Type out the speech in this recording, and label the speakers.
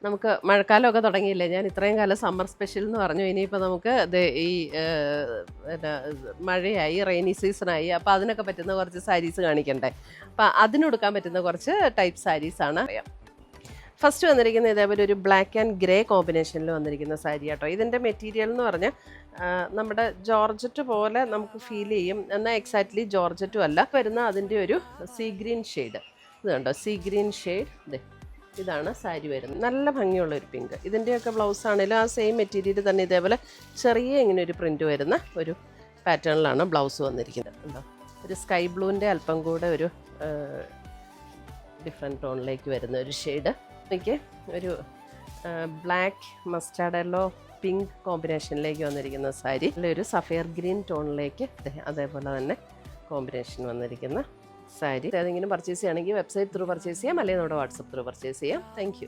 Speaker 1: നമുക്ക് മഴക്കാലമൊക്കെ തുടങ്ങിയില്ലേ, ഞാൻ ഇത്രയും കാലം സമ്മർ സ്പെഷ്യൽ എന്ന് പറഞ്ഞു. ഇനിയിപ്പോൾ നമുക്ക് ഈ പിന്നെ മഴയായി, റെയിനി സീസണായി. അപ്പോൾ അതിനൊക്കെ പറ്റുന്ന കുറച്ച് സാരീസ് കാണിക്കണ്ടേ. അപ്പോൾ അതിനൊടുക്കാൻ പറ്റുന്ന കുറച്ച് ടൈപ്പ് സാരീസാണ് അറിയാം. ഫസ്റ്റ് വന്നിരിക്കുന്നത് ഇതേപോലെ ഒരു ബ്ലാക്ക് ആൻഡ് ഗ്രേ കോമ്പിനേഷനിൽ വന്നിരിക്കുന്ന സാരി കേട്ടോ. ഇതിൻ്റെ മെറ്റീരിയൽ എന്ന് പറഞ്ഞാൽ നമ്മുടെ ജോർജറ്റ് പോലെ നമുക്ക് ഫീൽ ചെയ്യും, എന്നാൽ എക്സാക്ട്ലി ജോർജറ്റും അല്ല. വരുന്ന അതിൻ്റെ ഒരു സീ ഗ്രീൻ ഷെയ്ഡ്, ഇത് കണ്ടോ, സീ ഗ്രീൻ ഷെയ്ഡ്. ഇതാണ് സാരി വരുന്നത്. നല്ല ഭംഗിയുള്ളൊരു പിങ്ക്. ഇതിൻ്റെയൊക്കെ ബ്ലൗസ് ആണെങ്കിലും ആ സെയിം മെറ്റീരിയൽ തന്നെ ഇതേപോലെ ചെറിയ ഇങ്ങനെ ഒരു പ്രിൻ്റ് വരുന്ന ഒരു പാറ്റേണിലാണ് ബ്ലൗസ് വന്നിരിക്കുന്നത്. ഉണ്ടോ, ഒരു സ്കൈ ബ്ലൂവിൻ്റെ അല്പം കൂടെ ഒരു ഡിഫറെൻറ്റ് ടോണിലേക്ക് വരുന്ന ഒരു ഷെയ്ഡ്. എനിക്ക് ഒരു ബ്ലാക്ക് മസ്റ്റാർഡ് യെല്ലോ പിങ്ക് കോമ്പിനേഷനിലേക്ക് വന്നിരിക്കുന്ന സാരി. ഒരു സഫയർ ഗ്രീൻ ടോണിലേക്ക് അതേപോലെ തന്നെ കോമ്പിനേഷൻ വന്നിരിക്കുന്ന സാരി. ഏതെങ്കിലും പർച്ചേസ് ചെയ്യുകയാണെങ്കിൽ വെബ്സൈറ്റ് ത്രൂ പർച്ചേസ് ചെയ്യാം, അല്ലെങ്കിൽ നമ്മുടെ വാട്സപ്പ് ത്രൂ പർച്ചേസ് ചെയ്യാം. താങ്ക്